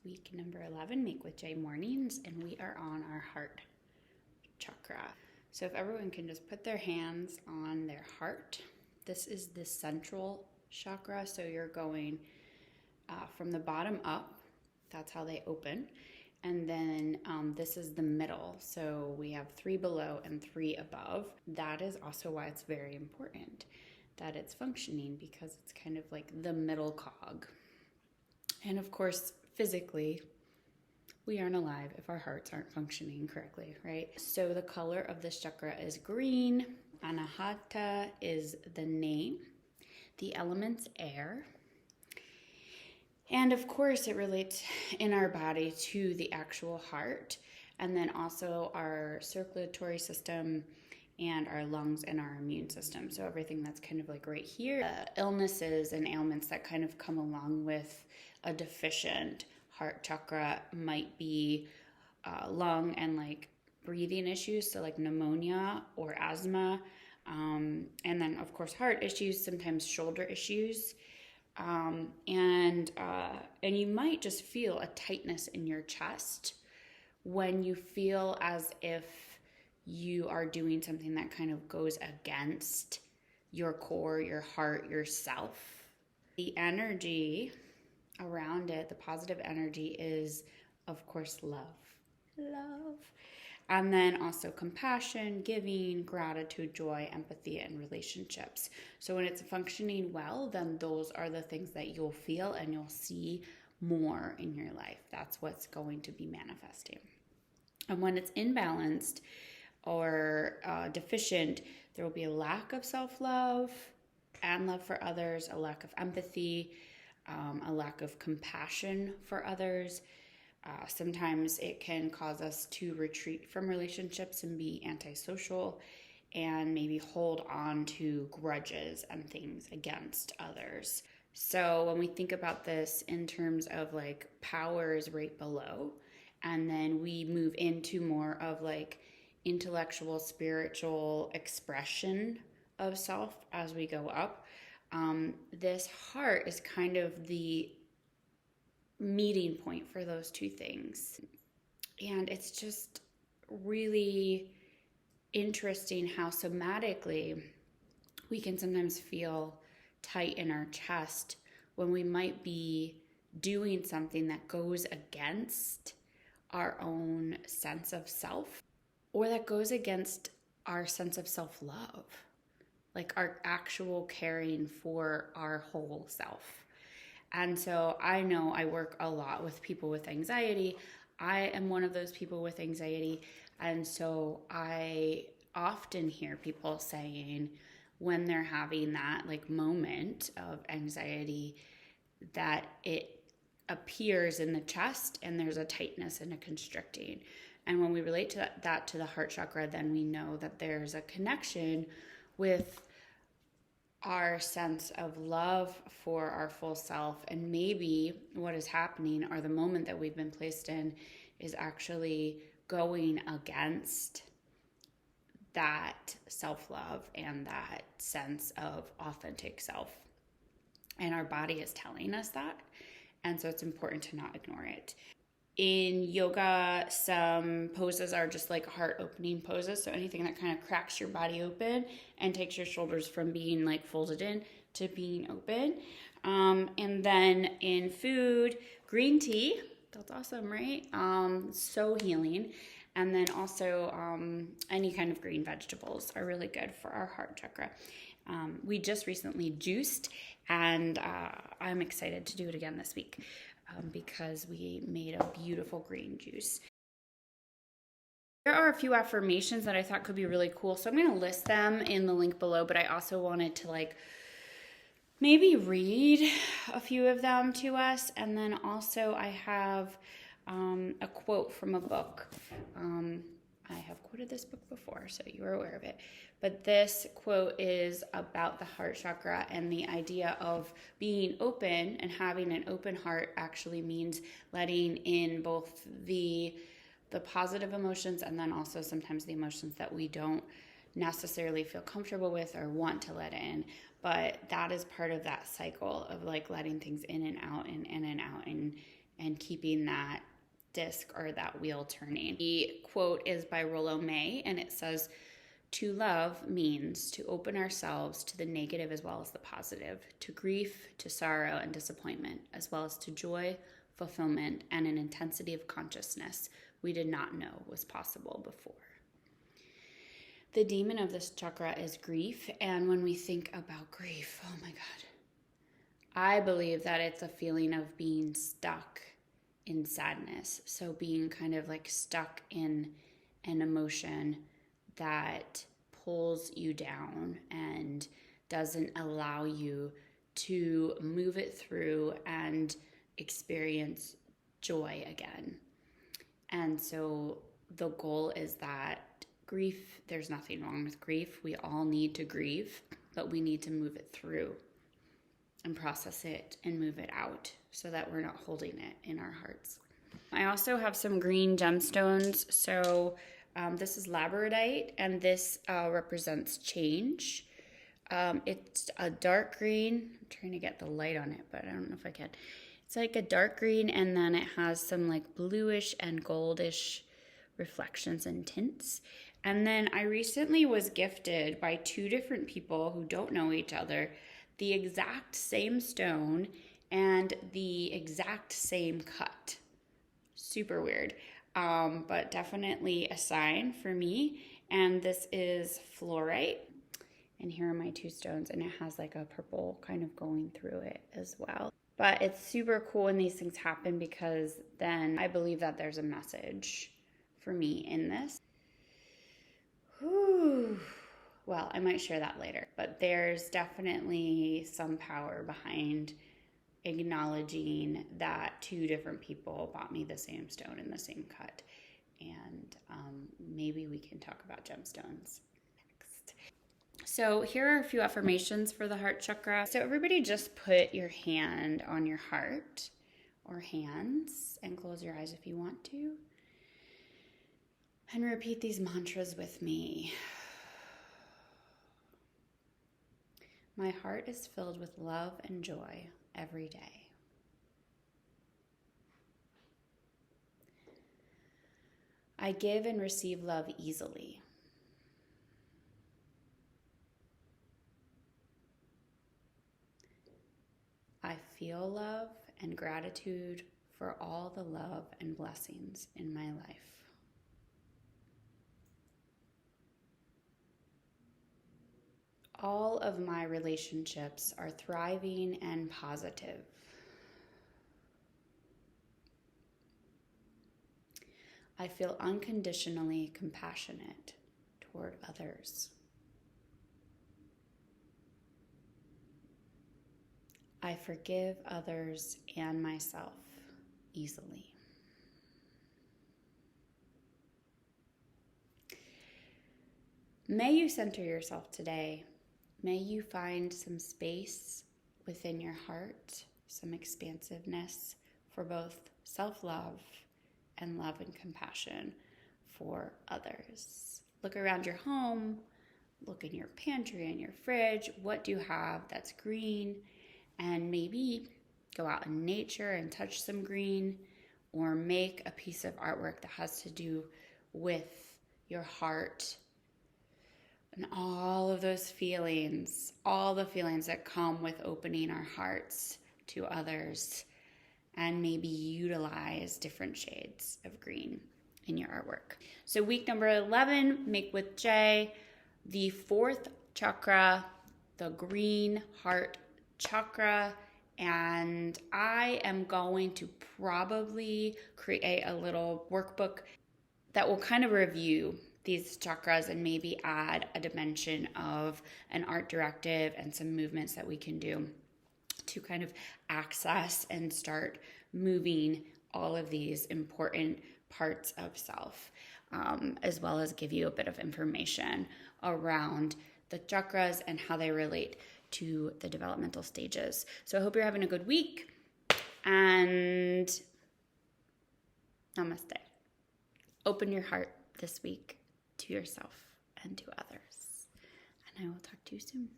week number 11, Make with Jay mornings, and we are on our heart chakra. So if everyone can just put their hands on their heart, this is the central chakra. So you're going from the bottom up. That's how they open. And then this is the middle. So we have 3 below and 3 above. That is also why it's very important that it's functioning, because it's kind of like the middle cog. And of course, physically, we aren't alive if our hearts aren't functioning correctly, right? So the color of this chakra is green. Anahata is the name. The element's air. And of course, it relates in our body to the actual heart, and then also our circulatory system and our lungs and our immune system. So everything that's kind of like right here, illnesses and ailments that kind of come along with a deficient heart chakra might be lung and like breathing issues, so like pneumonia or asthma, and then of course heart issues, sometimes shoulder issues. And you might just feel a tightness in your chest when you feel as if you are doing something that kind of goes against your core, your heart, yourself. The energy around it, the positive energy, is of course love. And then also compassion, giving, gratitude, joy, empathy, and relationships. So when it's functioning well, then those are the things that you'll feel and you'll see more in your life. That's what's going to be manifesting. And when it's imbalanced or deficient, there will be a lack of self-love and love for others, a lack of empathy, a lack of compassion for others. Sometimes it can cause us to retreat from relationships and be antisocial and maybe hold on to grudges and things against others. So when we think about this in terms of like powers right below, and then we move into more of like intellectual, spiritual expression of self as we go up, this heart is kind of the meeting point for those two things. And it's just really interesting how somatically we can sometimes feel tight in our chest when we might be doing something that goes against our own sense of self, or that goes against our sense of self-love, like our actual caring for our whole self. And so I know I work a lot with people with anxiety. I am one of those people with anxiety. And so I often hear people saying when they're having that like moment of anxiety that it appears in the chest and there's a tightness and a constricting. And when we relate to that to the heart chakra, then we know that there's a connection with our sense of love for our full self. And maybe what is happening, or the moment that we've been placed in, is actually going against that self-love and that sense of authentic self. And our body is telling us that. And so it's important to not ignore it. In yoga, some poses are just like heart opening poses. So anything that kind of cracks your body open and takes your shoulders from being like folded in to being open. And then in food, green tea, that's awesome, right? So healing. And then also any kind of green vegetables are really good for our heart chakra. We just recently juiced, and I'm excited to do it again this week. Because we made a beautiful green juice. There are a few affirmations that I thought could be really cool, so I'm going to list them in the link below, but I also wanted to like maybe read a few of them to us. And then also I have a quote from a book. I have quoted this book before, so you are aware of it. But this quote is about the heart chakra, and the idea of being open and having an open heart actually means letting in both the positive emotions and then also sometimes the emotions that we don't necessarily feel comfortable with or want to let in. But that is part of that cycle of like letting things in and out and in and out and keeping that disc or that wheel turning. The quote is by Rollo, and it says, "To love means to open ourselves to the negative as well as the positive, to grief, to sorrow and disappointment, as well as to joy, fulfillment, and an intensity of consciousness we did not know was possible before." The demon of this chakra is grief, and when we think about grief, oh my God, I believe that it's a feeling of being stuck in sadness. So being kind of like stuck in an emotion that pulls you down and doesn't allow you to move it through and experience joy again. And so the goal is that grief, there's nothing wrong with grief. We all need to grieve, but we need to move it through and process it and move it out so that we're not holding it in our hearts. I also have some green gemstones. So this is labradorite, and this represents change. It's a dark green. I'm trying to get the light on it, but I don't know if I can. It's like a dark green, and then it has some like bluish and goldish reflections and tints. And then I recently was gifted by two different people who don't know each other the exact same stone and the exact same cut. Super weird, but definitely a sign for me. And this is fluorite. And here are my two stones, and it has like a purple kind of going through it as well. But it's super cool when these things happen, because then I believe that there's a message for me in this. Whew. Well, I might share that later, but there's definitely some power behind acknowledging that two different people bought me the same stone in the same cut. And maybe we can talk about gemstones next. So here are a few affirmations for the heart chakra. So everybody just put your hand on your heart or hands and close your eyes if you want to. And repeat these mantras with me. My heart is filled with love and joy every day. I give and receive love easily. I feel love and gratitude for all the love and blessings in my life. All of my relationships are thriving and positive. I feel unconditionally compassionate toward others. I forgive others and myself easily. May you center yourself today. May you find some space within your heart, some expansiveness for both self-love and love and compassion for others. Look around your home, look in your pantry and your fridge. What do you have that's green? And maybe go out in nature and touch some green, or make a piece of artwork that has to do with your heart and all of those feelings, all the feelings that come with opening our hearts to others, and maybe utilize different shades of green in your artwork. So week number 11, make with J, the fourth chakra, the green heart chakra. And I am going to probably create a little workbook that will kind of review these chakras and maybe add a dimension of an art directive and some movements that we can do to kind of access and start moving all of these important parts of self, as well as give you a bit of information around the chakras and how they relate to the developmental stages. So I hope you're having a good week, and namaste. Open your heart this week to yourself and to others. And I will talk to you soon.